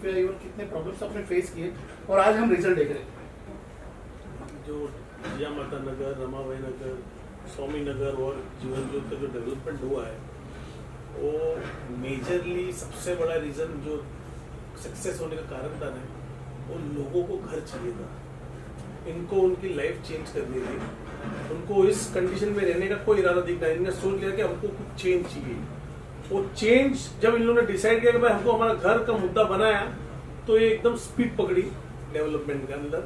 तकलीफें आई और कितने प्रॉब्लम्स आपने फेस किए और आज हम रिजल्ट देख रहे हैं। जो जिया माता नगर, रमाबाई नगर, स्वामी नगर और जीवन ज्योत का जो डेवलपमेंट हुआ है वो मेजरली सबसे बड़ा रीज़न जो सक्सेस होने का कारण था ना, वो लोगों को घर चाहिए था। इनको उनकी लाइफ चेंज करनी थी, उनको इस कंडीशन में रहने का कोई इरादा दिख रहा है। इन्होंने सोच लिया कि हमको कुछ चेंज चाहिए। वो चेंज जब इन लोगों ने डिसाइड किया कि भाई हमको हमारा घर का मुद्दा बनाया, तो ये एकदम स्पीड पकड़ी डेवलपमेंट के अंदर।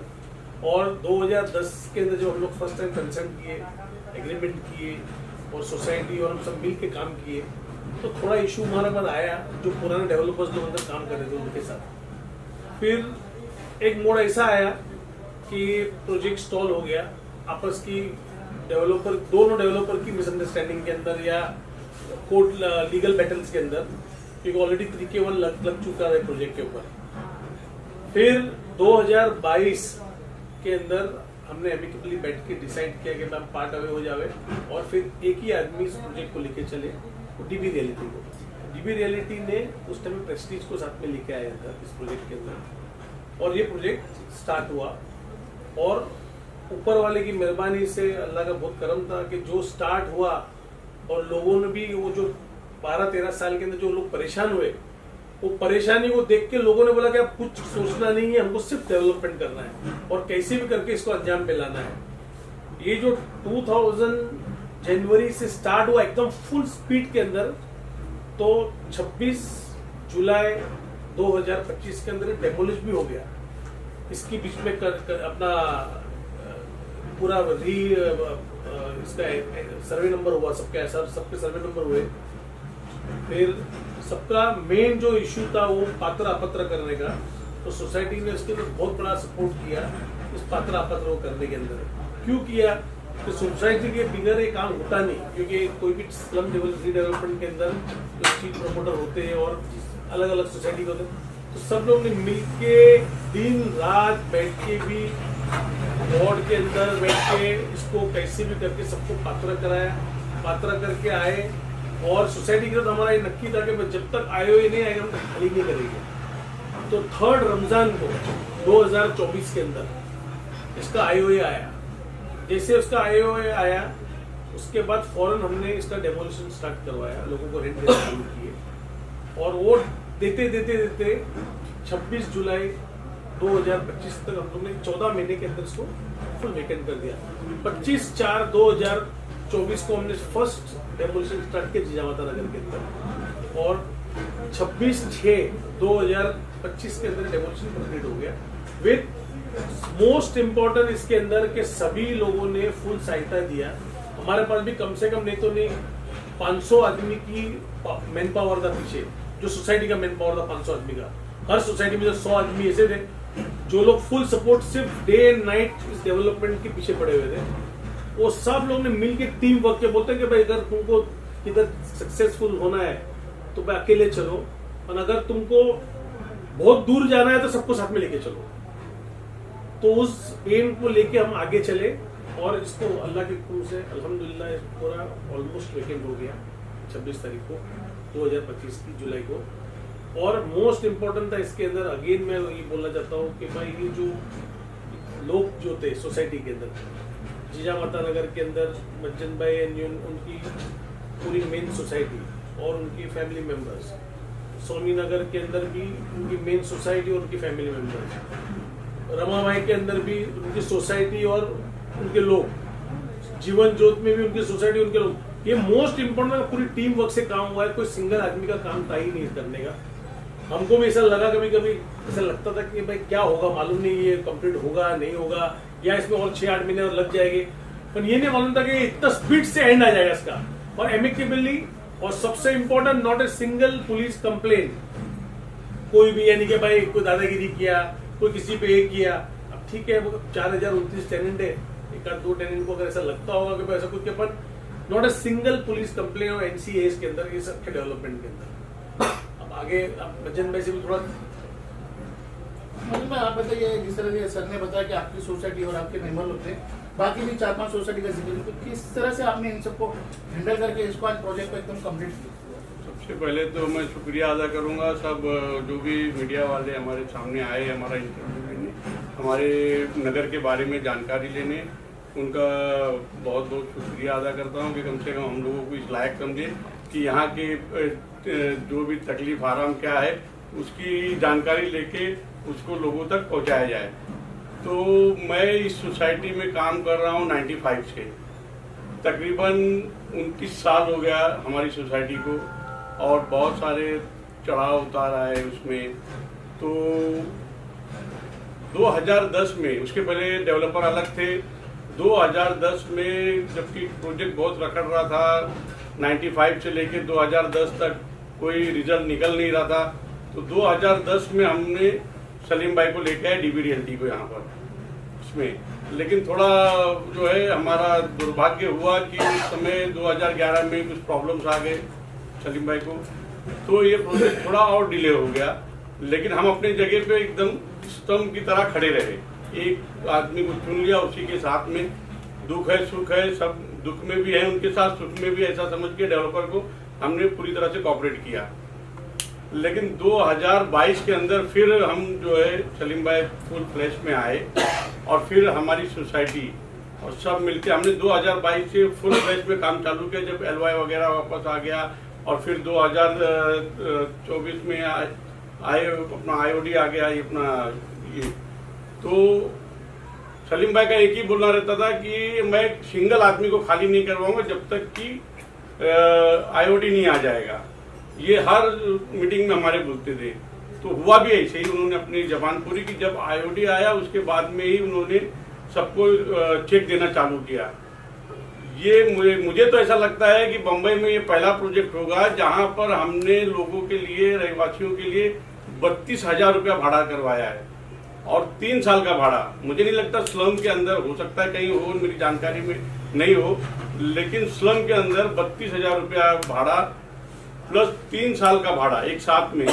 और 2010 के अंदर जब हम लोग फर्स्ट टाइम कंसर्न किए, एग्रीमेंट किए और सोसाइटी और हम सब मिल के काम किए, तो थोड़ा इशू हमारे पास आया जो पुराने डेवलपर्स लोग अंदर काम कर रहे थे उनके साथ। फिर एक मोड़ ऐसा आया कि प्रोजेक्ट स्टॉल हो गया, आपस की दोनों डेवलपर की मिसअंडरस्टैंडिंग के अंदर या कोर्ट लीगल बैटल्स के अंदर, क्योंकि ऑलरेडी 3K1 लग चुका है प्रोजेक्ट के ऊपर। फिर 2022 के अंदर हमने एमिकेबली बैठ के डिसाइड किया कि हम पार्ट अवे हो जावे और फिर एक ही आदमी इस प्रोजेक्ट को लेके चले, डीबी रियलिटी को। डीबी रियलिटी ने उस टाइम प्रेस्टीज को साथ में लेके आया था इस प्रोजेक्ट के अंदर, और ये प्रोजेक्ट स्टार्ट हुआ। और ऊपर वाले की मेहरबानी से अल्लाह का बहुत करम था कि जो स्टार्ट हुआ और लोगों ने भी वो जो 12-13 साल के अंदर जो लोग परेशान हुए, वो परेशानी को देख के लोगों ने बोला कि अब कुछ सोचना नहीं है, हमको सिर्फ डेवलपमेंट करना है और कैसे भी करके इसको अंजाम पे लाना है। ये जो 2000 जनवरी से स्टार्ट हुआ एकदम फुल स्पीड के अंदर, तो 26 जुलाई 2025 के अंदर डेमोलिश भी हो गया। इसकी बीच में अपना पूरा इसका सर्वे नंबर हुआ, सबके सर्वे नंबर हुए। फिर सबका मेन जो इश्यू था वो पात्र अपत्र करने का, तो सोसाइटी ने इसके लिए बहुत बड़ा सपोर्ट किया इस पात्र अपत्र को करने के अंदर। क्यों किया? तो सोसाइटी के बिगैर ये काम होता नहीं, क्योंकि कोई भी स्लम रीडेवलपमेंट के अंदर जो चीफ प्रमोटर होते हैं और अलग अलग सोसाइटी के होते हैं, तो सब लोग ने मिलके दिन रात बैठ के भी बोर्ड के अंदर बैठ के इसको कैसे भी करके सबको पात्र कराया, पात्र करके आए। और सोसाइटी के तो हमारा ये नक्की था कि जब तक आईओए नहीं आएगा हम तक खाली नहीं करेंगे। तो 3rd रमजान को 2024 के अंदर इसका आईओए आया। जैसे उसका आईओए आया उसके बाद फौरन हमने इसका डेमोलिशन स्टार्ट करवाया, लोगों को रेंट देना चालू किए और वो देते देते देते 26 जुलाई 2025 तक हम लोग ने 14 महीने के अंदर इसको फुल वेकेंट कर दिया। 25/4/2024 को हमने फर्स्ट डेमोलिशन स्टार्ट किया जिजामाता नगर के अंदर और 26/6/2025 के अंदर डेमोलिशन कंप्लीट हो गया। विद मोस्ट इम्पोर्टेंट इसके अंदर के सभी लोगों ने फुल सहायता दिया। हमारे पास भी कम से कम नहीं तो नहीं 500 आदमी की मैन पावर था पीछे, जो सोसाइटी का मैन पावर था 500 आदमी का। हर सोसाइटी में जो 100 आदमी ऐसे थे जो लोग फुल सपोर्ट सिर्फ डे एंड नाइट इस डेवलपमेंट के पीछे पड़े हुए थे। वो सब लोग ने मिलके टीम वर्क के बोलते हैं कि भाई अगर तुमको इधर सक्सेसफुल होना है तो भाई अकेले चलो, और अगर तुमको बहुत दूर जाना है तो सबको साथ में लेके चलो। तो उस एम को लेके हम आगे चले और इसको अल्लाह के हुक्म से अल्हम्दुलिल्लाह पूरा ऑलमोस्ट वेकेंट हो गया 26 तारीख को 2025 की जुलाई को। और मोस्ट इम्पोर्टेंट था इसके अंदर, अगेन मैं ये बोलना चाहता हूँ कि भाई ये जो लोग जो थे सोसाइटी के अंदर, जिजामाता नगर के अंदर मज्जन भाई एंड उनकी पूरी मेन सोसाइटी और उनकी फैमिली मेंबर्स, स्वामी नगर के अंदर भी उनकी मेन सोसाइटी और उनकी फैमिली मेंबर्स, रमाबाई के अंदर भी उनकी सोसाइटी और उनके लोग, जीवन ज्योत में भी उनकी सोसाइटी उनके लोग। ये मोस्ट इम्पोर्टेंट पूरी टीम वर्क से काम हुआ है, कोई सिंगल आदमी का काम था ही नहीं करने का। हमको भी ऐसा लगा, कभी कभी ऐसा लगता था कि भाई क्या होगा मालूम नहीं, ये कंप्लीट होगा नहीं होगा या इसमें और 6-8 महीने और लग जाएंगे, पर ये नहीं मालूम था कि इतना स्पीड से एंड आ जाएगा इसका और एमिकेबली। और सबसे important, not a single police complain, कोई भी यानी कि भाई कोई दादागिरी किया, कोई किसी पे एक किया। अब ठीक है, 4029 टेनेंट है, 1-2 टेनेंट को अगर ऐसा लगता होगा कि ऐसा कुछ, पर not a single police complain और NCAs के अंदर, ये सब के डेवलपमेंट के अंदर। अब आगे अब मज्जन भाई से भी थोड़ा मैं आप बताइए, जिस तरह से सर ने बताया कि आपकी सोसाइटी और आपके मेंबर लोग थे, बाकी भी 4-5 सोसाइटी का जिक्र, तो किस तरह से आपने इन सबको हैंडल करके इसको आज प्रोजेक्ट को एकदम कंप्लीट किया? सबसे पहले तो मैं शुक्रिया अदा करूंगा सब जो भी मीडिया वाले हमारे सामने आए हमारा इंटरव्यू लेने, हमारे नगर के बारे में जानकारी लेने, उनका बहुत बहुत शुक्रिया अदा करता हूं कि कम से कम हम लोगों को इस लायक समझे कि यहाँ के जो भी तकलीफ आराम क्या है उसकी जानकारी लेके उसको लोगों तक पहुँचाया जाए। तो मैं इस सोसाइटी में काम कर रहा हूँ 95 से, तकरीबन 29 साल हो गया हमारी सोसाइटी को, और बहुत सारे चढ़ाव उतार आए उसमें। तो 2010 में, उसके पहले डेवलपर अलग थे, 2010 में जबकि प्रोजेक्ट बहुत रखड़ रहा था, 95 से लेके 2010 तक कोई रिजल्ट निकल नहीं रहा था, तो 2010 में हमने सलीम भाई को लेके आए डीबी रियल्टी को यहाँ पर उसमें। लेकिन थोड़ा जो है हमारा दुर्भाग्य हुआ कि उस समय 2011 में कुछ प्रॉब्लम्स आ गए सलीम भाई को, तो ये प्रोजेक्ट थोड़ा और डिले हो गया। लेकिन हम अपनी जगह पे एकदम स्तंभ की तरह खड़े रहे, एक आदमी को चुन लिया, उसी के साथ में दुख है सुख है, सब दुख में भी है उनके साथ, सुख में भी, ऐसा समझ के डेवलपर को हमने पूरी तरह से कोऑपरेट किया। लेकिन 2022 के अंदर फिर हम जो है सलीम भाई फुल फ्लैश में आए और फिर हमारी सोसाइटी और सब मिलके हमने 2022 से फुल फ्लैश में काम चालू किया, जब एलवाई वगैरह वापस आ गया। और फिर 2024 में आए अपना आईओडी आ गया अपना ये। तो सलीम भाई का एक ही बोलना रहता था कि मैं सिंगल आदमी को खाली नहीं करवाऊंगा जब तक कि आईओडी नहीं आ जाएगा, ये हर मीटिंग में हमारे बोलते थे। तो हुआ भी ऐसे ही, उन्होंने अपनी जबान पूरी की। जब आईओडी आया उसके बाद में ही उन्होंने सबको चेक देना चालू किया। ये मुझे तो ऐसा लगता है कि बम्बई में ये पहला प्रोजेक्ट होगा जहां पर हमने लोगों के लिए, रहवासियों के लिए 32,000 रुपया भाड़ा करवाया है और 3 साल का भाड़ा। मुझे नहीं लगता स्लम के अंदर, हो सकता है कहीं हो, मेरी जानकारी में नहीं हो, लेकिन स्लम के अंदर 32,000 रुपया भाड़ा प्लस 3 साल का भाड़ा एक साथ में,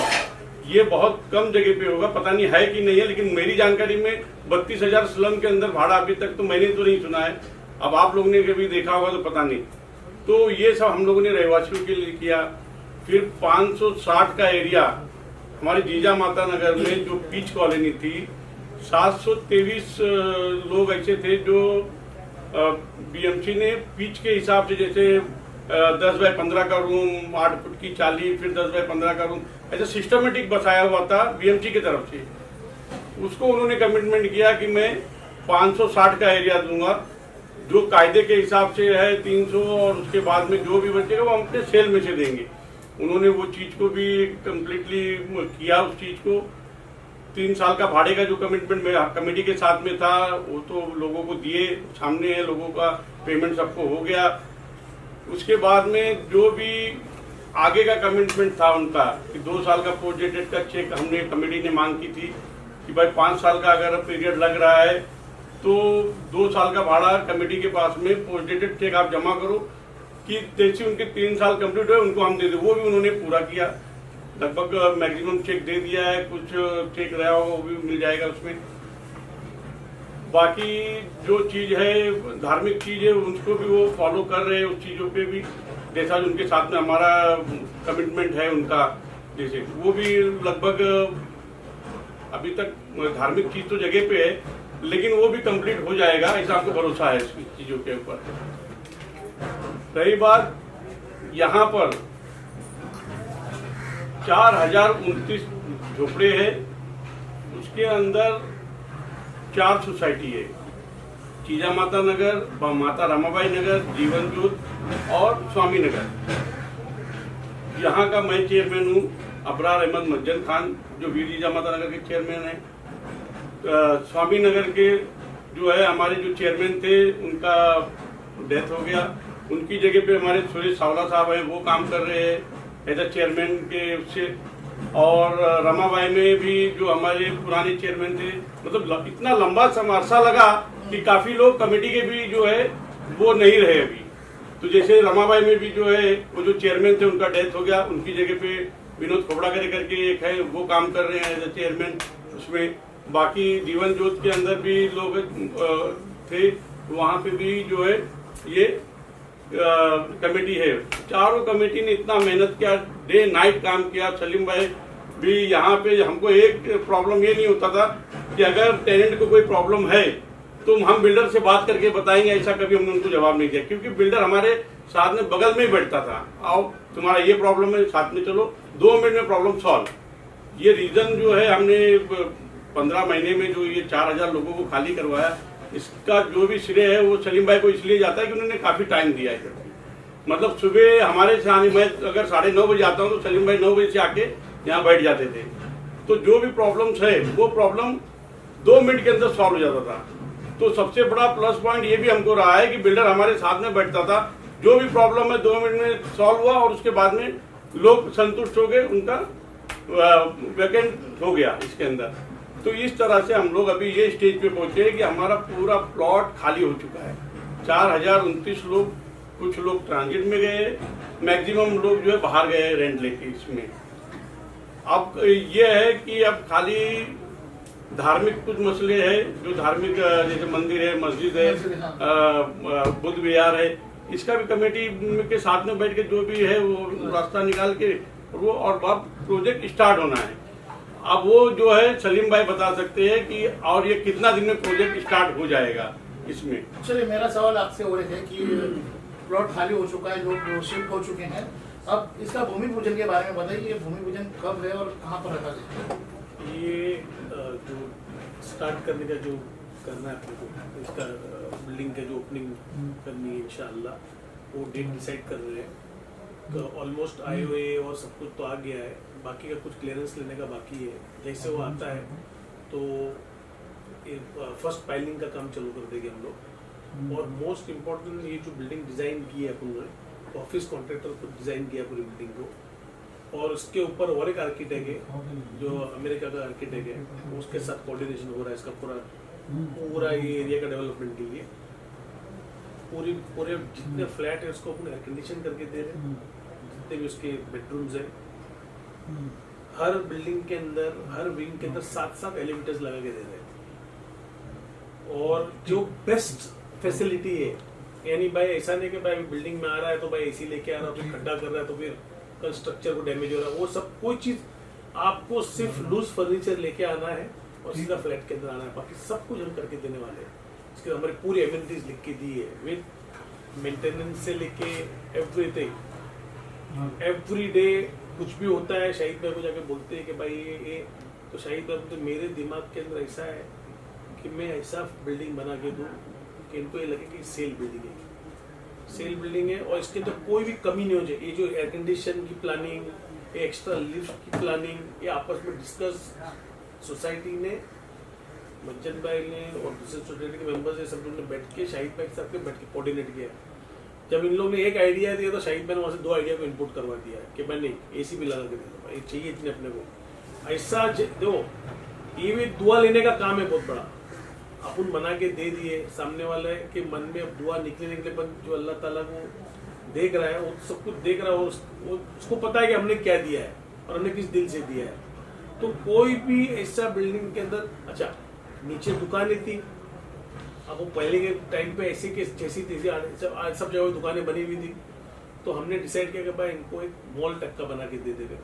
ये बहुत कम जगह पे होगा। पता नहीं है कि नहीं है, लेकिन मेरी जानकारी में 32,000 स्लम के अंदर भाड़ा अभी तक तो मैंने तो नहीं सुना है। अब आप लोगों ने कभी देखा होगा तो पता नहीं। तो ये सब हम लोगों ने रहवासियों के लिए किया। फिर 560 का एरिया हमारे जीजा माता नगर में जो पीच कॉलोनी थी, 723 लोग ऐसे थे जो बीएमसी ने पीच के हिसाब से, जैसे 10 बाय 15 का रूम, 8 फुट की चाली, फिर 10 बाय 15 का रूम, ऐसा सिस्टमेटिक बसाया हुआ था बीएमसी की तरफ से। उसको उन्होंने कमिटमेंट किया कि मैं 560 का एरिया दूंगा, जो कायदे के हिसाब से है 300, और उसके बाद में जो भी बचेगा वो हम अपने सेल में से देंगे। उन्होंने वो चीज को भी कम्प्लीटली किया। उस चीज को 3 साल का भाड़े का जो कमिटमेंट में कमेटी के साथ में था वो तो लोगों को दिए, सामने है, लोगों का पेमेंट सबको हो गया। उसके बाद में जो भी आगे का कमिटमेंट था उनका कि 2 साल का पोस्ट डेटेड का चेक हमने कमेटी ने मांग की थी कि भाई 5 साल का अगर पीरियड लग रहा है तो 2 साल का भाड़ा कमेटी के पास में पोस्ट डेटेड चेक आप जमा करो कि जैसे उनके 3 साल कंप्लीट हुए उनको हम दे दें। वो भी उन्होंने पूरा किया, लगभग मैक्सिमम चेक दे दिया है। कुछ चेक रहा होगा वो भी मिल जाएगा उसमें। बाकी जो चीज है, धार्मिक चीज है, उसको भी वो फॉलो कर रहे हैं, उस चीजों पे भी, जैसा उनके साथ में हमारा कमिटमेंट है उनका, जैसे वो भी लगभग अभी तक धार्मिक चीज तो जगह पे है, लेकिन वो भी कंप्लीट हो जाएगा, ऐसा हमको भरोसा है इस चीजों के ऊपर। रही बात यहाँ पर 4029 झोपड़े हैं, उसके अंदर 4 सोसाइटी है, चीजा माता नगर, माता रमाबाई नगर, जीवन ज्योत और स्वामी नगर। यहाँ का मैं चेयरमैन हूँ, अबरार अहमद मज्जन खान, जो वीर जीजा माता नगर के चेयरमैन है। स्वामी नगर के जो है हमारे जो चेयरमैन थे उनका डेथ हो गया, उनकी जगह पे हमारे सुरेश सावला साहब हैं, वो काम कर रहे हैं एज ए चेयरमैन के उससे। और रमाबाई में भी जो हमारे पुराने चेयरमैन थे, मतलब इतना लंबा अरसा लगा कि काफी लोग कमेटी के भी जो है वो नहीं रहे अभी। तो जैसे रमाबाई में भी जो है वो जो चेयरमैन थे उनका डेथ हो गया, उनकी जगह पे विनोद खोबड़ा करके एक है, वो काम कर रहे हैं एज ए चेयरमैन उसमें। बाकी जीवन ज्योत के अंदर भी लोग थे, वहाँ पे भी जो है ये कमेटी है, चारों कमेटी ने इतना मेहनत किया, डे नाइट काम किया। सलीम भाई भी यहाँ पे, हमको एक प्रॉब्लम ये नहीं होता था कि अगर टेनेंट को कोई प्रॉब्लम है तो हम बिल्डर से बात करके बताएंगे, ऐसा कभी हमने उनको जवाब नहीं दिया, क्योंकि बिल्डर हमारे साथ में बगल में ही बैठता था। आओ तुम्हारा ये प्रॉब्लम है, साथ में चलो, 2 मिनट में प्रॉब्लम सॉल्व। ये रीजन जो है, हमने 15 महीने में जो ये 4000 लोगों को खाली करवाया, इसका जो भी श्रेय है वो सलीम भाई को इसलिए जाता है कि उन्होंने काफी टाइम दिया है। मतलब सुबह हमारे से आने, मैं अगर 9:30 बजे आता हूँ तो सलीम भाई 9 बजे से आके यहाँ बैठ जाते थे। तो जो भी प्रॉब्लम्स है वो प्रॉब्लम 2 मिनट के अंदर सॉल्व हो जाता था। तो सबसे बड़ा प्लस पॉइंट ये भी हमको रहा है कि बिल्डर हमारे साथ में बैठता था, जो भी प्रॉब्लम है 2 मिनट में सॉल्व हुआ और उसके बाद में लोग संतुष्ट हो गए, उनका वैकेंट हो गया इसके अंदर। तो इस तरह से हम लोग अभी ये स्टेज पे पहुंचे कि हमारा पूरा प्लॉट खाली हो चुका है। 4029 लोग, कुछ लोग ट्रांजिट में गए, मैक्सिमम लोग जो है बाहर गए रेंट लेके इसमें। अब ये है कि अब खाली धार्मिक कुछ मसले हैं, जो धार्मिक जैसे मंदिर है, मस्जिद है, बुद्ध विहार है, इसका भी कमेटी के साथ में बैठ के जो भी है वो रास्ता निकाल के वो, और अब प्रोजेक्ट स्टार्ट होना है। अब वो जो है सलीम भाई बता सकते हैं कि और ये कितना दिन में प्रोजेक्ट स्टार्ट हो जाएगा इसमें। चलिए, मेरा सवाल आपसे हो रहे थे कि प्लॉट खाली हो चुका है, लोग शिफ्ट हो चुके हैं, अब इसका भूमि पूजन के बारे में बताइए, ये भूमि पूजन कब है और कहाँ पर रखा जाए? ये जो स्टार्ट करने का जो करना है अपने को, इसका बिल्डिंग का जो ओपनिंग करनी है इंशाअल्लाह, वो डेट डिसाइड कर रहे हैं। तो ऑलमोस्ट आए हुए और सब कुछ तो आ गया है, बाकी का कुछ क्लियरेंस लेने का बाकी है। जैसे वो आता है तो फर्स्ट पाइलिंग का काम चालू कर देंगे हम लोग। और मोस्ट इम्पोर्टेंट, ये जो बिल्डिंग डिजाइन की है अपन ने, ऑफिस कॉन्ट्रैक्टर को डिजाइन किया पूरी बिल्डिंग को, और उसके ऊपर और एक आर्किटेक्ट है जो अमेरिका का आर्किटेक्ट है, उसके साथ कोऑर्डिनेशन हो रहा है इसका पूरा ये एरिया का डेवलपमेंट के लिए। पूरे जितने फ्लैट है उसको अपन एयर कंडीशन करके दे रहे हैं, जितने भी उसके बेडरूम्स हैं। हर बिल्डिंग के अंदर, हर विंग के अंदर 7 एलिवेटर्स लगा के दे रहे हैं। और जो बेस्ट फैसिलिटी है, यानी भाई ऐसा नहीं कि भाई बिल्डिंग में आ रहा है तो भाई एसी लेके आ रहा है, तो खड्डा कर रहा है तो फिर कंस्ट्रक्चर को डैमेज हो रहा है, वो सब कोई चीज आपको सिर्फ लूज फर्नीचर लेके आना है और सीधा फ्लैट के अंदर आना है, बाकी सब कुछ हम करके देने वाले हैं। इसके हमारी पूरी एमिनिटीज लिख के दी है, विद मेंटेनेंस से लेके एवरीथिंग। एवरी डे कुछ भी होता है, शाहिद भाई को जाके बोलते हैं कि भाई ये, तो शाहिद भाई तो मेरे दिमाग के अंदर ऐसा है कि मैं ऐसा बिल्डिंग बना के दूं कि इनको ये लगे कि सेल बिल्डिंग है, सेल बिल्डिंग है, और इसके अंदर कोई भी कमी नहीं हो जाए। ये जो एयर कंडीशन की प्लानिंग, ये एक्स्ट्रा लिफ्ट की प्लानिंग, ये आपस में डिस्कस सोसाइटी ने, मज्जन भाई ने और दूसरे सोसाइटी के मेंबर्स ने, सब लोग ने बैठ के शाहिद भाई के साथ बैठ के कोऑर्डिनेट किया। जब इन लोगों ने एक आइडिया दिया तो शाहिद भाई ने वहाँ से 2 आइडिया को इनपुट करवा दिया है कि भाई नहीं एसी भी लगा के दे दो, ये चाहिए इतने अपने को। ऐसा दो, ये भी दुआ लेने का काम है बहुत बड़ा। अपन बना के दे दिए, सामने वाले के मन में अब दुआ निकलने के लिए, जो अल्लाह ताला को देख रहा है, वो सब कुछ देख रहा है, उसको पता है कि हमने क्या दिया है और हमने किस दिल से दिया है। तो कोई भी ऐसा बिल्डिंग के अंदर, अच्छा नीचे दुकानें थी, अब वो पहले के टाइम पे ऐसी के जैसी तेजी सब जगह दुकानें बनी हुई थी, तो हमने डिसाइड किया कि भाई इनको एक मॉल तक का बना के दे देंगे,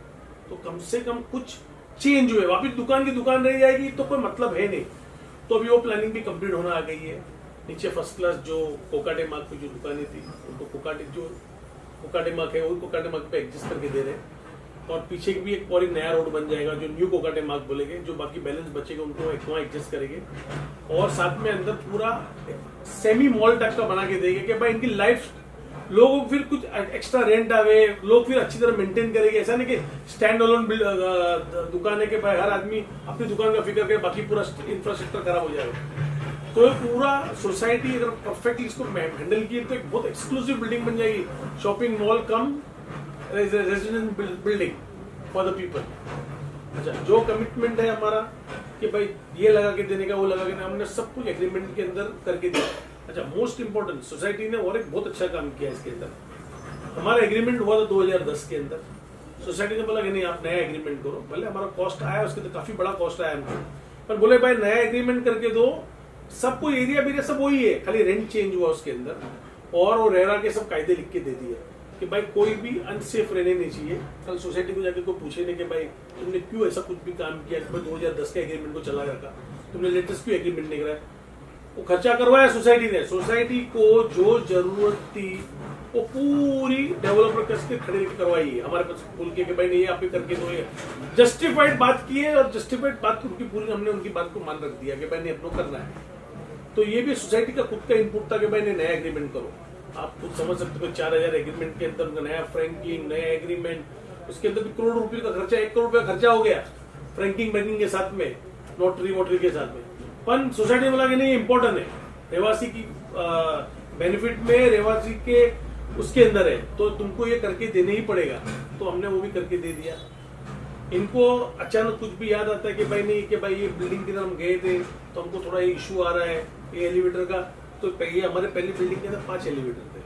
तो कम से कम कुछ चेंज हुए। वापिस दुकान की दुकान रह जाएगी तो कोई मतलब है नहीं। तो अभी वो प्लानिंग भी कंप्लीट होना आ गई है। नीचे फर्स्ट क्लास जो कोकाटे मार्ग पे जो दुकानें थी, उनको कोकाटे मार्ग है, वो कोकाटे मार्ग पे एडजस्ट करके दे रहे हैं। और पीछे भी एक और नया रोड बन जाएगा जो न्यू कोकाटे मार्ग बोलेंगे, जो बाकी बैलेंस बचेगा उनको वहाँ एडजस्ट करेंगे। और साथ में अंदर पूरा सेमी मॉल टाइप का बना के देंगे कि भाई इनकी लाइफ, लोगों को फिर कुछ एक्स्ट्रा रेंट आवे, लोग फिर अच्छी तरह मेंटेन करेंगे। ऐसा नहीं कि स्टैंड अलोन दुकान है कि भाई हर आदमी अपनी दुकान का फिक्र करे, बाकी पूरा इंफ्रास्ट्रक्चर खराब हो जाएगा। तो पूरा सोसाइटी अगर परफेक्टली इसको हैंडल किए तो एक बहुत एक्सक्लूसिव बिल्डिंग बन जाएगी, shopping mall come resident building for the people. अच्छा, जो कमिटमेंट है हमारा कि भाई ये लगा के देने का, वो लगा के देने, हमने सब कुछ एग्रीमेंट के अंदर करके दिया। अच्छा, मोस्ट इंपॉर्टेंट, सोसाइटी ने और एक बहुत अच्छा काम किया इसके अंदर। हमारा एग्रीमेंट हुआ था 2010 के अंदर। सोसाइटी ने बोला कि नहीं आप नया एग्रीमेंट करो, भले हमारा कॉस्ट आया, उसके अंदर काफी बड़ा कॉस्ट आया हमको, पर बोले भाई नया एग्रीमेंट करके दो, सबको एरिया भी सब वही है, खाली रेंट चेंज हुआ उसके अंदर। और वो रेरा के सब कायदे लिख के दे दिए कि भाई कोई भी अनसेफ रहने नहीं चाहिए। कल सोसाइटी को जाके कोई पूछे नहीं कि भाई तुमने क्यों ऐसा कुछ भी काम किया कि भाई 2010 के एग्रीमेंट को चला रखा, तुमने लेटेस्ट क्यों एग्रीमेंट नहीं कराया। वो खर्चा करवाया सोसाइटी ने, सोसाइटी को जो जरूरत थी वो पूरी डेवलपर करके खड़ी करवाई है हमारे पास बोल के कि भाई नहीं आप ही करके दो, ये जस्टिफाइड बात की है और जस्टिफाइड बात उनकी पूरी हमने उनकी बात को मान रख दिया कि भाई नहीं अपनों करना है। तो ये भी सोसाइटी का खुद का इनपुट था कि भाई नहीं नया एग्रीमेंट करो। आप खुद समझ सकते हो 4000 एग्रीमेंट के अंदर उनका नया फ्रैंकिंग, नया एग्रीमेंट, उसके अंदर भी करोड़ रुपए का खर्चा, 1 करोड़ रुपया खर्चा हो गया फ्रैंकिंग बैंकिंग के साथ में, नोटरी वोटरी के साथ में। पर सोसाइटी बोला कि नहीं इम्पोर्टेंट है, रहवासी की बेनिफिट में रहवासी के उसके अंदर है तो तुमको ये करके देने ही पड़ेगा। तो हमने वो भी करके दे दिया। इनको अचानक कुछ भी याद आता है कि भाई नहीं कि भाई ये बिल्डिंग के अंदर हम गए थे तो हमको थोड़ा इशू आ रहा है ये एलिवेटर का। तो ये हमारे पहली बिल्डिंग के अंदर 5 एलिवेटर थे,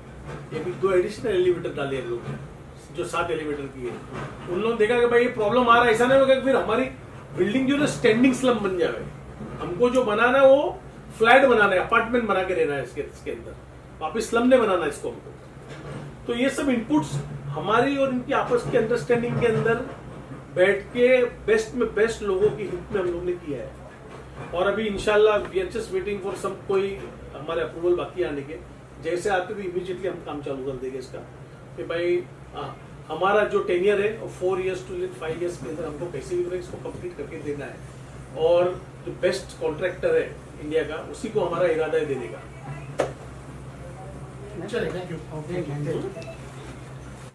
ये भी 2 एडिशनल एलिवेटर डाले हम लोग जो 7 एलिवेटर की है। उन लोगों ने देखा कि भाई ये प्रॉब्लम आ रहा है, ऐसा नहीं होगा फिर हमारी बिल्डिंग जो है स्टैंडिंग स्लम बन जाए। हमको जो बनाना है वो फ्लैट बनाना है, अपार्टमेंट बना के रहना है इसके अंदर, वापिस स्लम नहीं बनाना इसको हमको। तो ये सब इनपुट्स हमारी और इनकी आपस की अंडरस्टैंडिंग के अंदर बैठ के बेस्ट में बेस्ट लोगों की हित में हम लोग ने किया है। और अभी इंशाल्लाह we are just waiting for some कोई हमारे अप्रूवल बाकी आने के, जैसे आते भी इमीडिएटली हम काम चालू कर देंगे इसका कि भाई हमारा जो टेनियर है वो 4 इयर्स टू 5 इयर्स के अंदर हमको कैसे भी इसको कंप्लीट करके देना है। और जो बेस्ट कॉन्ट्रैक्टर है इंडिया का उसी को हमारा इरादा है देने का। चलिए, थैंक यू।